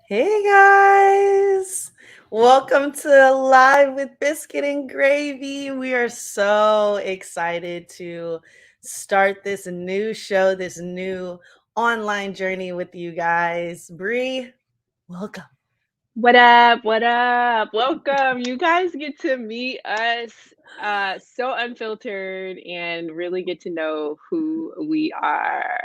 Hey guys, welcome to Live with Biscuit and Gravy. We are so excited to start this new show, this new online journey with you guys. Bree, welcome. What up? What up? Welcome. You guys get to meet us so unfiltered and really get to know who we are.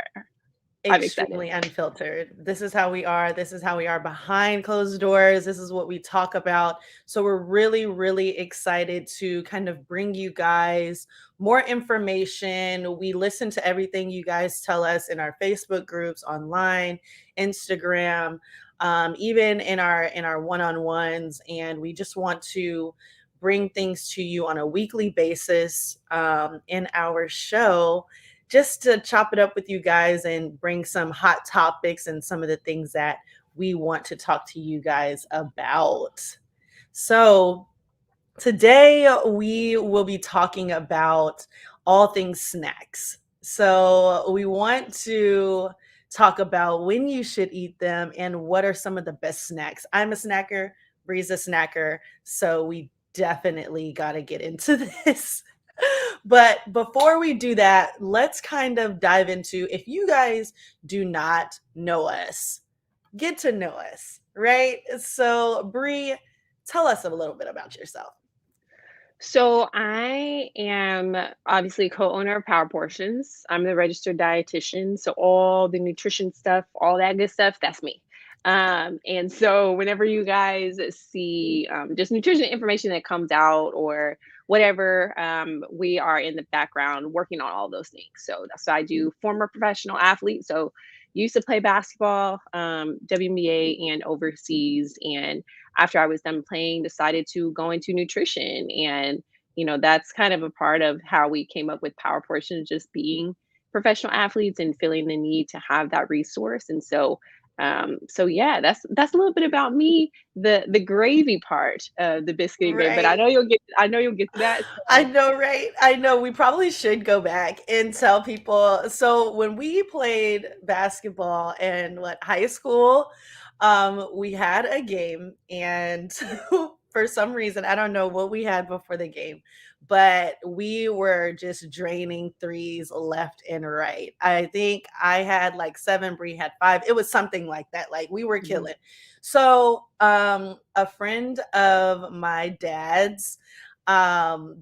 I'm excited. Extremely unfiltered. This is how we are. This is how we are behind closed doors. This is what we talk about. So we're really, really excited to kind of bring you guys more information. We listen to everything you guys tell us in our Facebook groups, online, Instagram, even in our one-on-ones, and we just want to bring things to you on a weekly basis in our show just to chop it up with you guys and bring some hot topics and some of the things that we want to talk to you guys about. So, today we will be talking about all things snacks. So, we want to talk about when you should eat them and what are some of the best snacks. I'm a snacker, Bree's a snacker, so we definitely got to get into this. But before we do that, let's kind of dive into if you guys do not know us, get to know us, right? So, Bree, tell us a little bit about yourself. So I am obviously co-owner of Power Portions. I'm the registered dietitian, so all the nutrition stuff, all that good stuff, that's me. And so whenever you guys see just nutrition information that comes out or whatever, we are in the background working on all those things. So I do former professional athlete. So used to play basketball, WNBA and overseas, and after I was done playing, decided to go into nutrition. And, that's kind of a part of how we came up with Power Portions, just being professional athletes and feeling the need to have that resource. And so yeah, that's a little bit about me. The gravy part of the biscuit gravy, but Right. I know you'll get to that. I So know, right? I know. We probably should go back and tell people. So when we played basketball in high school, we had a game, and for some reason, I don't know what we had before the game, but we were just draining threes left and right. I think I had like seven, Bree had five. It was something like that. Like we were mhm. killing. So a friend of my dad's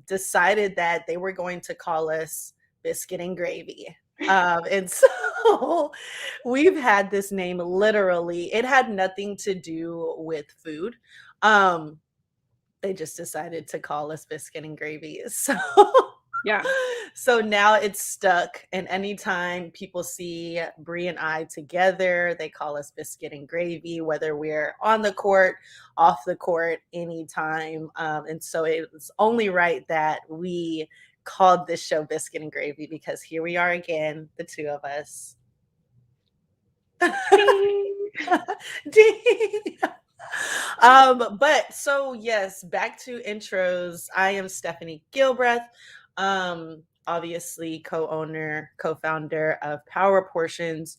decided that they were going to call us Biscuit and Gravy. And so we've had this name literally, it had nothing to do with food. Um, they just decided to call us Biscuit and Gravy. So Yeah. so now it's stuck. And anytime people see Bree and I together, they call us Biscuit and Gravy, whether we're on the court, off the court, anytime. And so it's only right that we called this show Biscuit and Gravy because here we are again, the two of us. Ding. Ding. But so yes, back to intros. I am Stephanie Gilbreth, obviously co-owner, co-founder of Power Portions,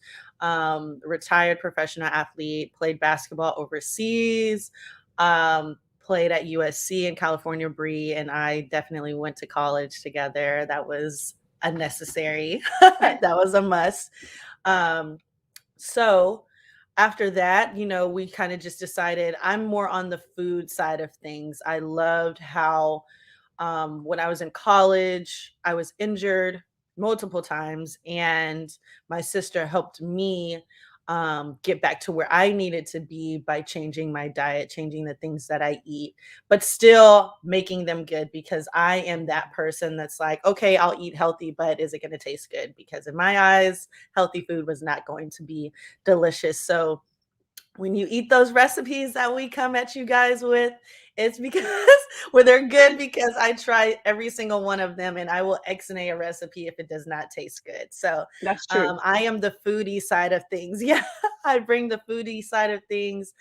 retired professional athlete, played basketball overseas, played at USC in California. Bree and I definitely went to college together. That was a necessary, that was a must. Um, so after that, we kind of just decided I'm more on the food side of things. I loved how when I was in college, I was injured multiple times, and my sister helped me get back to where I needed to be by changing my diet, changing the things that I eat, but still making them good because I am that person that's like, okay, I'll eat healthy, but is it going to taste good? Because in my eyes, healthy food was not going to be delicious. So when you eat those recipes that we come at you guys with, it's because well, they're good because I try every single one of them and I will X-nay a recipe if it does not taste good. So That's true. I am the foodie side of things. Yeah, I bring the foodie side of things.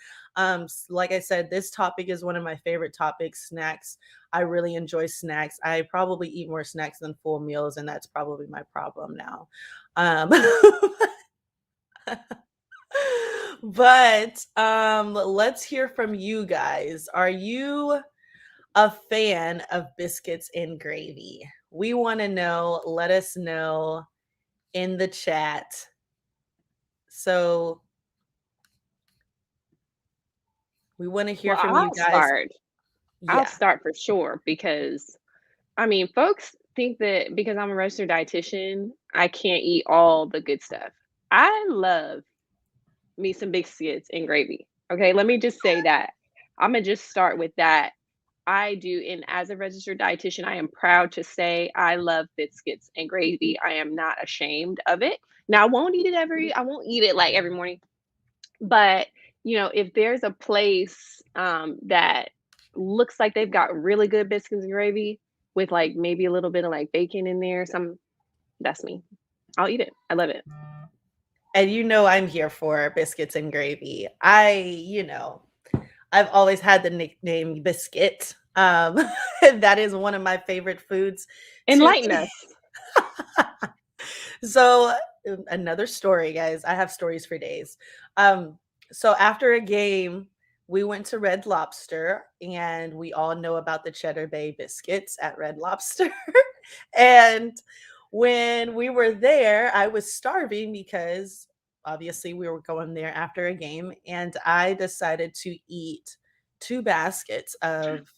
Like I said, this topic is one of my favorite topics, snacks. I really enjoy snacks. I probably eat more snacks than full meals, and that's probably my problem now. Um, But let's hear from you guys. Are you a fan of biscuits and gravy? We want to know. Let us know in the chat. So we want to hear Well, from you guys. I'll Yeah. start for sure because I mean, folks think that because I'm a registered dietitian, I can't eat all the good stuff. I love me some biscuits and gravy. Okay, let me just say that. I'm gonna just start with that. I do, and as a registered dietitian, I am proud to say I love biscuits and gravy. I am not ashamed of it. Now, I won't eat it like every morning, but if there's a place that looks like they've got really good biscuits and gravy with like maybe a little bit of like bacon in there, some that's me. I'll eat it. I love it. And I'm here for biscuits and gravy. I've always had the nickname Biscuit. That is one of my favorite foods to Enlighten eat. us. So another story, guys. I have stories for days. Um, so after a game, we went to Red Lobster, and we all know about the Cheddar Bay biscuits at Red Lobster. And when we were there, I was starving because obviously we were going there after a game, and I decided to eat 2 baskets of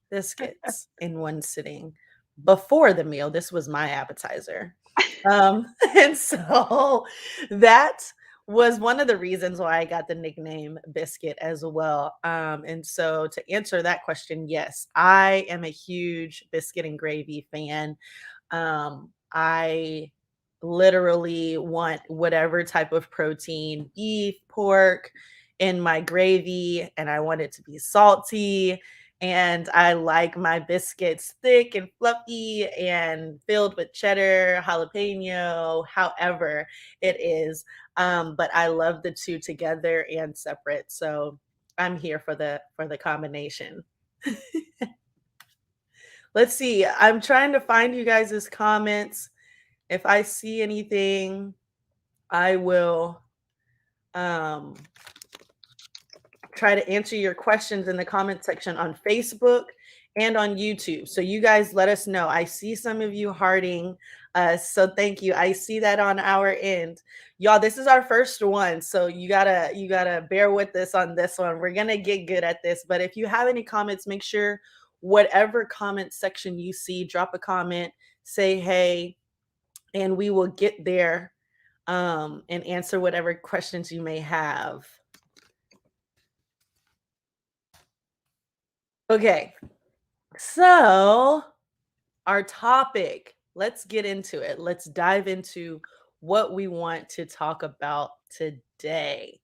biscuits in one sitting before the meal. This was my appetizer. And so that was one of the reasons why I got the nickname Biscuit as well. And so to answer that question, yes, I am a huge biscuit and gravy fan. I literally want whatever type of protein, beef, pork, in my gravy, and I want it to be salty. And I like my biscuits thick and fluffy and filled with cheddar, jalapeno, however it is. But I love the two together and separate. So I'm here for the combination. Let's see. I'm trying to find you guys' comments. If I see anything, I will um, try to answer your questions in the comment section on Facebook and on YouTube. So you guys let us know. I see some of you hearting us, so thank you. I see that on our end. Y'all, this is our first one, so you gotta bear with us on this one. We're gonna get good at this. But if you have any comments, make sure whatever comment section you see, drop a comment, say hey, and we will get there and answer whatever questions you may have. Okay, so our topic, let's get into it. Let's dive into what we want to talk about today.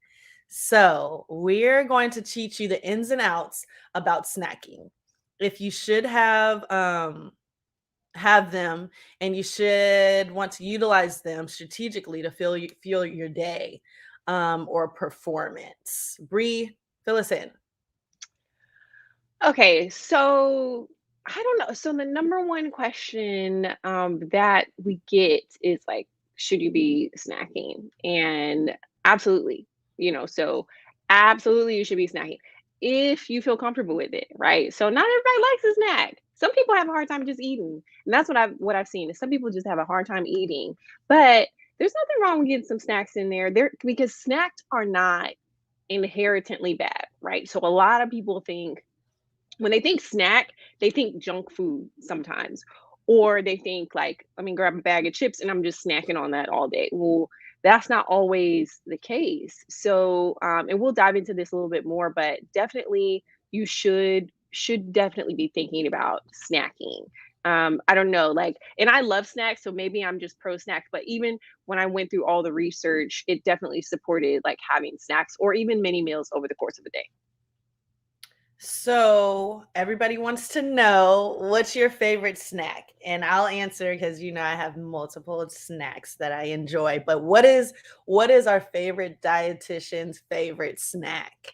So, we're going to teach you the ins and outs about snacking. If you should have them, and you should want to utilize them strategically to fuel your day or performance. Bree, fill us in. Okay, so I don't know. So the number one question that we get is like, should you be snacking? And absolutely, so absolutely you should be snacking if you feel comfortable with it, right? So not everybody likes a snack. Some people have a hard time just eating, and that's what I've seen is some people just have a hard time eating. But there's nothing wrong with getting some snacks in there because snacks are not inherently bad, right? So a lot of people think when they think snack, they think junk food sometimes. Or they think like, I mean, grab a bag of chips and I'm just snacking on that all day. Well, that's not always the case. So, and we'll dive into this a little bit more, but definitely you should definitely be thinking about snacking. I don't know, like, and I love snacks, so maybe I'm just pro snacks. But even when I went through all the research, it definitely supported like having snacks or even mini meals over the course of the day. So everybody wants to know what's your favorite snack, and I'll answer because I have multiple snacks that I enjoy. But what is our favorite dietitian's favorite snack?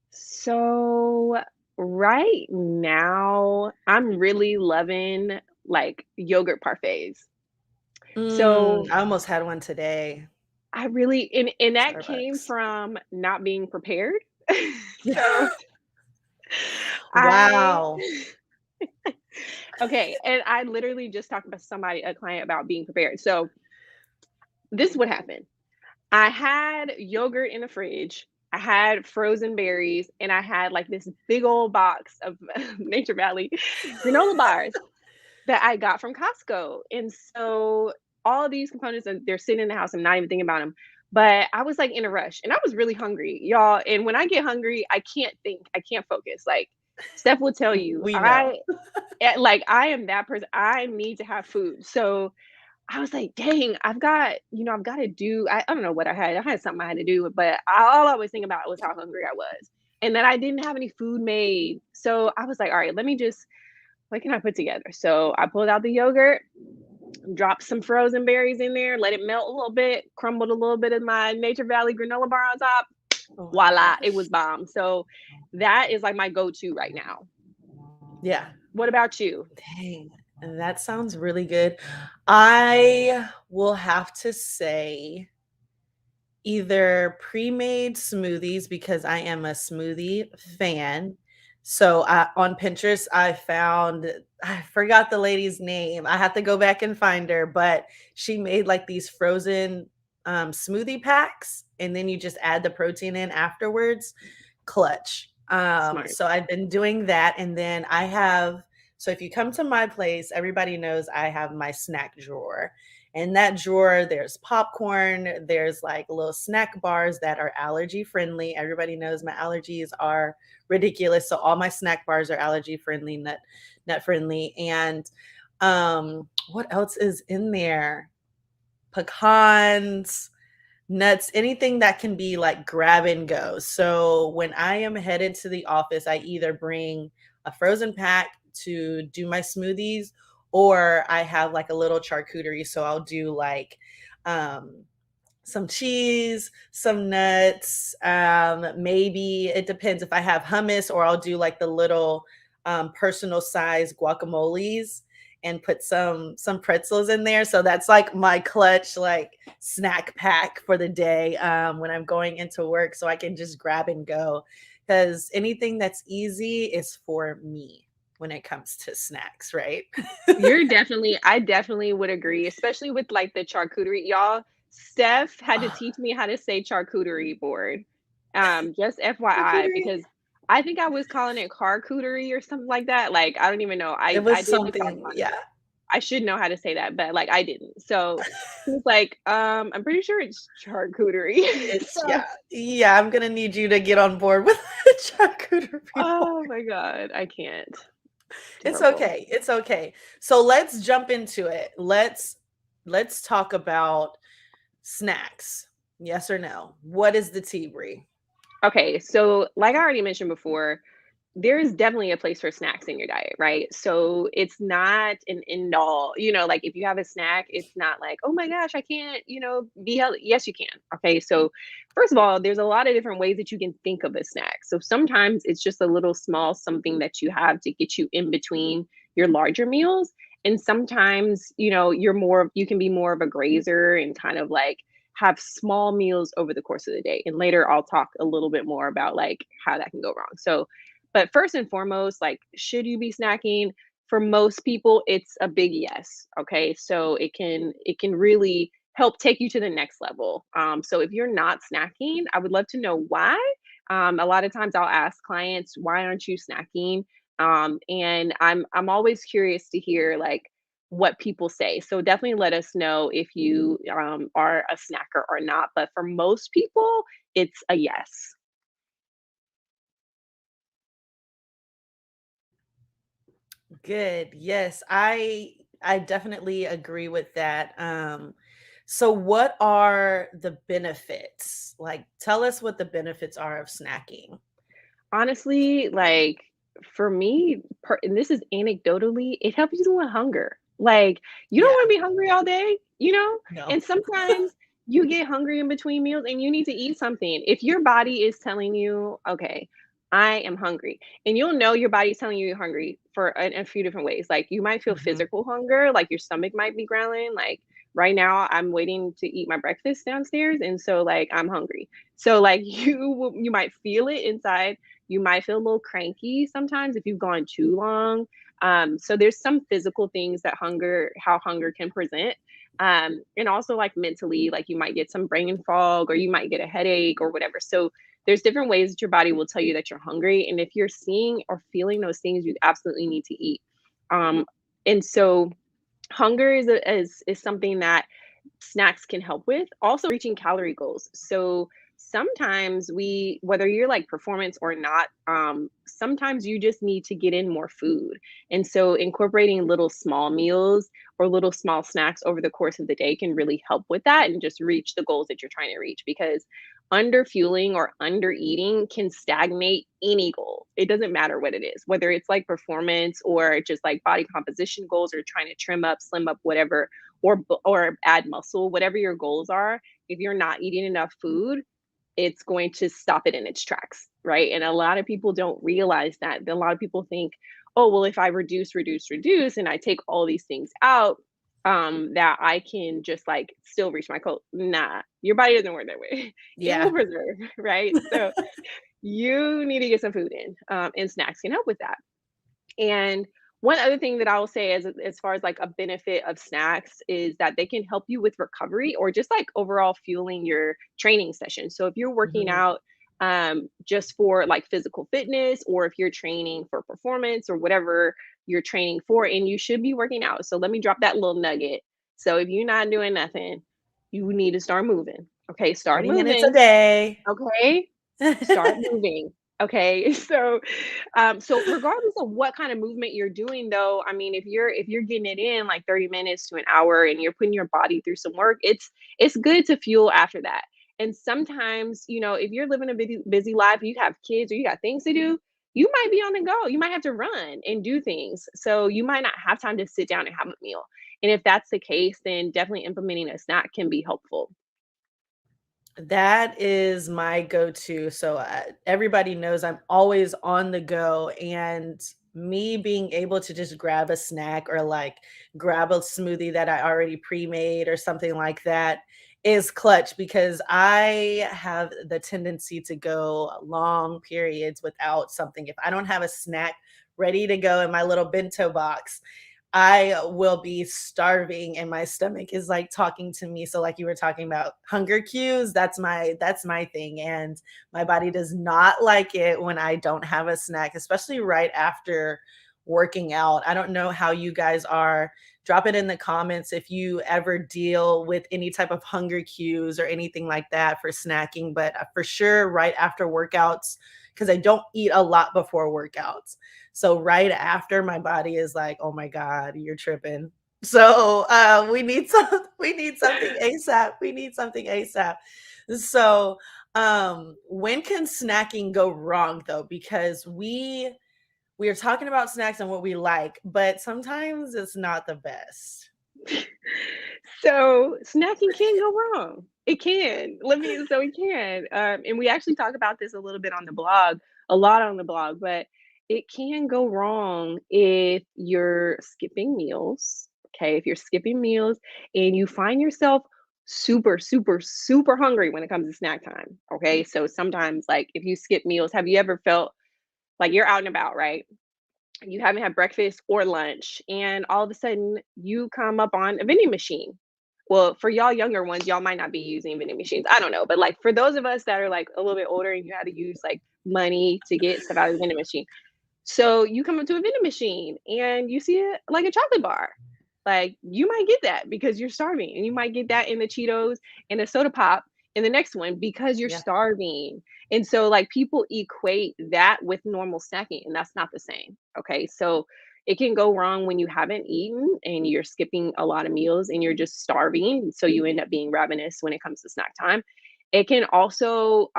So right now, I'm really loving like yogurt parfaits. So I almost had one today. I really and that came Starbucks. from not being prepared. So, I Wow. okay, and I literally just talked about somebody a client about being prepared. So, this is what happened. I had yogurt in the fridge, I had frozen berries, and I had, like, this big old box of Nature Valley granola bars that I got from Costco, and so all of these components, and they're sitting in the house, I'm not even thinking about them, but I was, like, in a rush, and I was really hungry, y'all, and when I get hungry, I can't think, I can't focus, like, Steph will tell you, We know. like, I am that person, I need to have food, so I was like, "Dang, I've gotta do." I don't know what I had. I had something I had to do, but all I was thinking about was how hungry I was, and that I didn't have any food made. So I was like, "All right, let me just what can I put together?" So I pulled out the yogurt, dropped some frozen berries in there, let it melt a little bit, crumbled a little bit of my Nature Valley granola bar on top. Oh my Voila, it was gosh. bomb. So that is like my go-to right now. Yeah. What about you? Dang, that sounds really good. I will have to say either pre-made smoothies because I am a smoothie fan. So, on Pinterest, I forgot the lady's name. I have to go back and find her, but she made, like, these frozen, smoothie packs, and then you just add the protein in afterwards. Clutch. Smart. So I've been doing that, and then so if you come to my place, everybody knows I have my snack drawer. In that drawer, there's popcorn, there's like little snack bars that are allergy friendly. Everybody knows my allergies are ridiculous. So all my snack bars are allergy friendly, nut friendly. And what else is in there? Pecans, nuts, anything that can be like grab and go. So when I am headed to the office, I either bring a frozen pack to do my smoothies, or I have like a little charcuterie. So I'll do like um some cheese, some nuts, maybe it depends if I have hummus, or I'll do like the little personal size guacamoles and put some pretzels in there. So that's like my clutch like snack pack for the day when I'm going into work, so I can just grab and go. Because anything that's easy is for me when it comes to snacks, right? I definitely would agree, especially with like the charcuterie. Y'all, Steph had to teach me how to say charcuterie board. Just FYI, Charcuterie. because I think I was calling it charcuterie or something like that. Like, I don't even know. It I was did look it up something, online. yeah. I should know how to say that, but like I didn't. So he was like, I'm pretty sure it's charcuterie. It's So, yeah. Yeah, I'm gonna need you to get on board with charcuterie oh board. my God, I can't. It's Terrible. okay, it's okay. So let's jump into it. Let's talk about snacks. Yes or no? What is the tea, Brie? Okay, so like I already mentioned before, there is definitely a place for snacks in your diet, right? So it's not an end all, like if you have a snack, it's not like, oh my gosh, I can't, be healthy. Yes, you can. Okay. So, first of all, there's a lot of different ways that you can think of a snack. So sometimes it's just a little small something that you have to get you in between your larger meals. And sometimes, you can be more of a grazer and kind of like have small meals over the course of the day. And later I'll talk a little bit more about like how that can go wrong. So, but first and foremost, like, should you be snacking? For most people, it's a big yes. Okay, so it can really help take you to the next level. So if you're not snacking, I would love to know why. A lot of times, I'll ask clients, "Why aren't you snacking?" And I'm always curious to hear like what people say. So definitely let us know if you are a snacker or not. But for most people, it's a yes. Good. Yes, I definitely agree with that. So what are the benefits? Like, tell us what the benefits are of snacking. Honestly, like, for me, and this is anecdotally, it helps you with hunger. Like, you don't Yeah, wanna be hungry all day, you know? no. And sometimes you get hungry in between meals and you need to eat something. If your body is telling you, "Okay, I am hungry," and you'll know your body's telling you you're hungry for a few different ways. Like, you might feel Mhm. physical hunger, like your stomach might be growling, like, Right now, I'm waiting to eat my breakfast downstairs, and so, like, I'm hungry. So, like, you might feel it inside. You might feel a little cranky sometimes if you've gone too long. So there's some physical things that how hunger can present. And also like mentally, like you might get some brain fog or you might get a headache or whatever. So there's different ways that your body will tell you that you're hungry. And if you're seeing or feeling those things, you absolutely need to eat. Um, and so hunger is something that snacks can help with. Also reaching calorie goals. So sometimes whether you're like performance or not, sometimes you just need to get in more food. And so incorporating little small meals or little small snacks over the course of the day can really help with that and just reach the goals that you're trying to reach, because under fueling or under eating can stagnate any goal. It doesn't matter what it is, whether it's like performance or just like body composition goals or trying to trim up, slim up, whatever, or add muscle, whatever your goals are. If you're not eating enough food, it's going to stop it in its tracks, right? And a lot of people don't realize that. A lot of people think, oh, well, if I reduce, and I take all these things out, that I can just like still reach my goal. Nah, your body doesn't work that way. It will Yeah. preserve, right? So you need to get some food in, and snacks can help with that. And one other thing that I will say as far as like a benefit of snacks is that they can help you with recovery or just like overall fueling your training session. So if you're working Mhm. out just for like physical fitness, or if you're training for performance or whatever you're training for, and you should be working out. So let me drop that little nugget. So if you're not doing nothing, you need to start moving. Okay, start 30 minutes a moving. day. Okay, start moving. Okay, so regardless of what kind of movement you're doing though, I mean, if you're getting it in like 30 minutes to an hour and you're putting your body through some work, it's good to fuel after that. And sometimes, if you're living a busy life, you have kids or you got things to do, you might be on the go. You might have to run and do things. So you might not have time to sit down and have a meal. And if that's the case, then definitely implementing a snack can be helpful. That is my go-to. So, everybody knows I'm always on the go, and me being able to just grab a snack or like grab a smoothie that I already pre-made or something like that is clutch, because I have the tendency to go long periods without something. If I don't have a snack ready to go in my little bento box, I will be starving and my stomach is like talking to me. So like you were talking about hunger cues, that's my thing. And my body does not like it when I don't have a snack, especially right after working out. I don't know how you guys are. Drop it in the comments if you ever deal with any type of hunger cues or anything like that for snacking, but for sure right after workouts, because I don't eat a lot before workouts. So right after, my body is like, "Oh my god, you're tripping." So, we need something ASAP. We need something ASAP. So, when can snacking go wrong though? Because we are talking about snacks and what we like, but sometimes it's not the best. So snacking can go wrong. It can. It can. And we actually talk about this a little bit on the blog, a lot on the blog, but it can go wrong if you're skipping meals. Okay. If you're skipping meals and you find yourself super, super, super hungry when it comes to snack time. Okay. So sometimes, like, if you skip meals, have you ever felt like you're out and about, right? You haven't had breakfast or lunch, and all of a sudden you come up on a vending machine. Well, for y'all younger ones, y'all might not be using vending machines. I don't know. But like for those of us that are like a little bit older and you had to use like money to get stuff out of the vending machine. So you come up to a vending machine and you see like a chocolate bar. Like you might get that because you're starving, and you might get that in the Cheetos and a soda pop in the next one because you're Yeah. starving. And so like people equate that with normal snacking, and that's not the same. Okay. So it can go wrong when you haven't eaten and you're skipping a lot of meals and you're just starving. So you end up being ravenous when it comes to snack time. It can also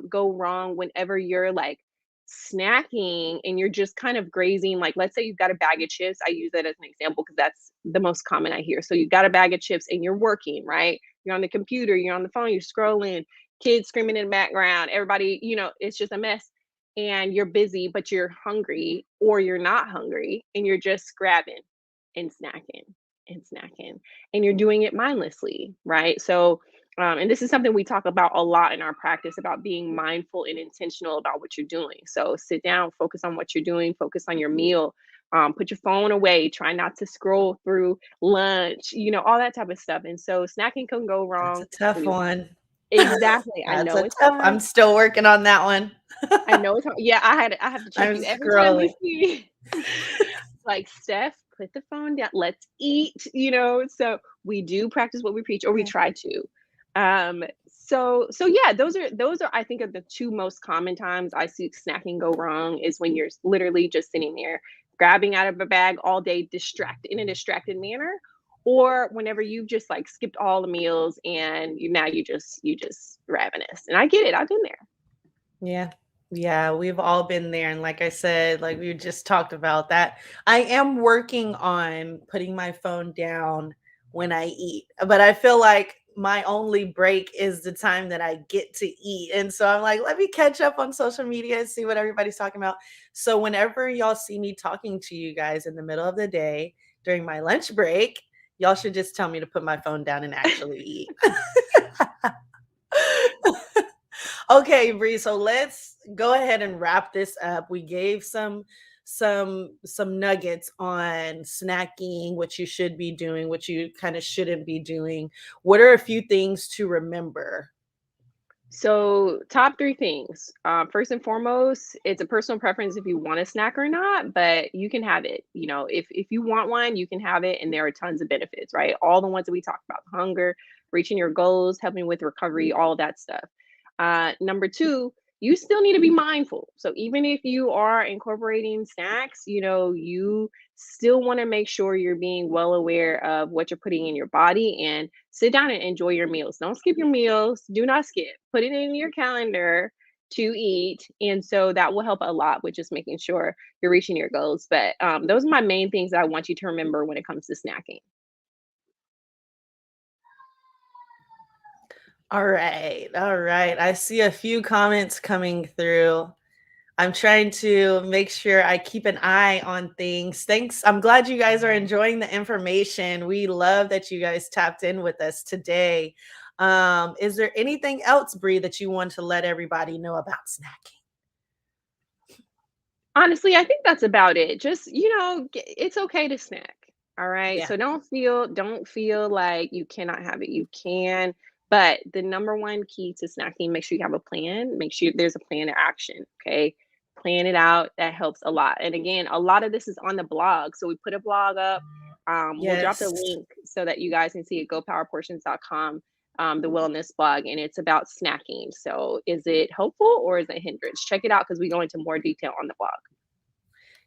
go wrong whenever you're like snacking and you're just kind of grazing. Like, let's say you've got a bag of chips. I use that as an example because that's the most common I hear. So you've got a bag of chips and you're working, right? You're on the computer, you're on the phone, you're scrolling, kids screaming in the background, everybody, it's just a mess. And you're busy, but you're hungry, or you're not hungry and you're just grabbing and snacking. and snacking, and you're doing it mindlessly, right? So, and this is something we talk about a lot in our practice about being mindful and intentional about what you're doing. So, sit down, focus on what you're doing, focus on your meal, put your phone away, try not to scroll through lunch, all that type of stuff. And so, snacking can go That's a wrong tough when you're one. exactly. I That's know a it's tough hard. I'm still working on that one. I know it's hard. Yeah, I have to check I'm you every time we scrolling. see like, "Steph, put the phone down, let's eat," so we do practice what we preach, or we Yeah. try to. So yeah, those are I think are the 2 most common times I see snacking go wrong is when you're literally just sitting there grabbing out of a bag all day in a distracted manner, or whenever you've just, like, skipped all the meals and you just ravenous, and I get it, I've been there. Yeah. Yeah, we've all been there, and like I said, like we just talked about that, I am working on putting my phone down when I eat, but I feel like my only break is the time that I get to eat, and so I'm like, "Let me catch up on social media and see what everybody's talking about." So whenever y'all see me talking to you guys in the middle of the day during my lunch break, y'all should just tell me to put my phone down and actually eat. Okay, Bree, so let's go ahead and wrap this up. We gave some nuggets on snacking, what you should be doing, what you kind of shouldn't be doing. What are a few things to remember? So, top 3 things. First and foremost, it's a personal preference if you want a snack or not, but you can have it. If you want one, you can have it, and there are tons of benefits, right? All the ones that we talked about: hunger, reaching your goals, helping with recovery, all that stuff. Number 2, you still need to be mindful. So, even if you are incorporating snacks, you still want to make sure you're being well aware of what you're putting in your body and sit down and enjoy your meals. Don't skip your meals. Do not skip. Put it in your calendar to eat. And so that will help a lot with just making sure you're reaching your goals. But those are my main things that I want you to remember when it comes to snacking. All right. All right. I see a few comments coming through. I'm trying to make sure I keep an eye on things. Thanks. I'm glad you guys are enjoying the information. We love that you guys tapped in with us today. Is there anything else, Bree, that you want to let everybody know about snacking? Honestly, I think that's about it. Just, it's okay to snack. All right. Yeah. So don't feel like you cannot have it. You can. But the number one key to snacking, make sure you have a plan. Make sure there's a plan of action. Okay. Plan it out. That helps a lot. And again, a lot of this is on the blog. So we put a blog up. We'll drop the Yes. link so that you guys can see it. GoPowerPortions.com, the wellness blog, and it's about snacking. So is it helpful or is it hindrance? Check it out because we go into more detail on the blog.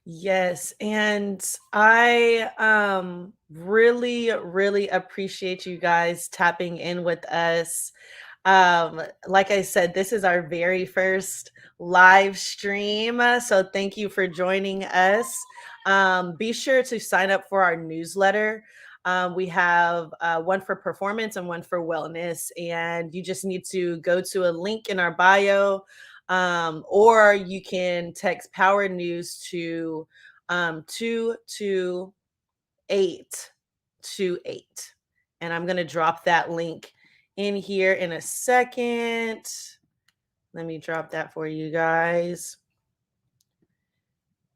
Yes, and I really really appreciate you guys tapping in with us. Like I said, this is our very first live stream, so thank you for joining us. Be sure to sign up for our newsletter. We have one for performance and one for wellness, and you just need to go to a link in our bio, or you can text Power News to 22828. And I'm going to drop that link in here in a second. Let me drop that for you guys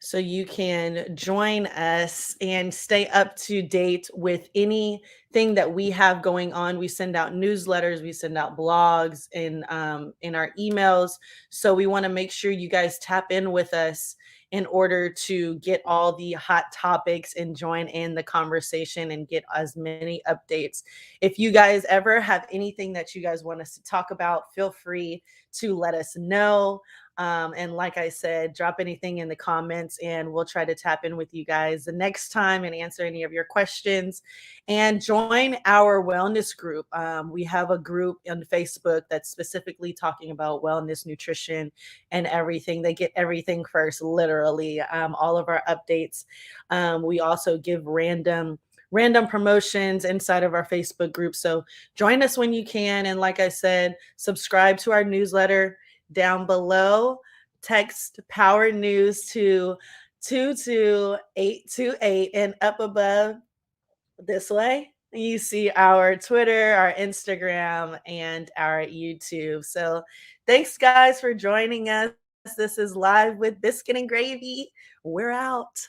so you can join us and stay up to date with anything that we have going on. We send out newsletters, we send out blogs in our emails. So we want to make sure you guys tap in with us in order to get all the hot topics and join in the conversation and get as many updates. If you guys ever have anything that you guys want us to talk about, feel free to let us know. And like I said, drop anything in the comments and we'll try to tap in with you guys the next time and answer any of your questions. And join our wellness group. We have a group on Facebook that's specifically talking about wellness, nutrition, and everything. They get everything first, literally, all of our updates. We also give random promotions inside of our Facebook group. So join us when you can. And like I said, subscribe to our newsletter down below. Text Power News to 22828 and up above. This way, you see our Twitter, our Instagram, and our YouTube. So thanks, guys, for joining us. This is Live with Biscuit and Gravy. We're out.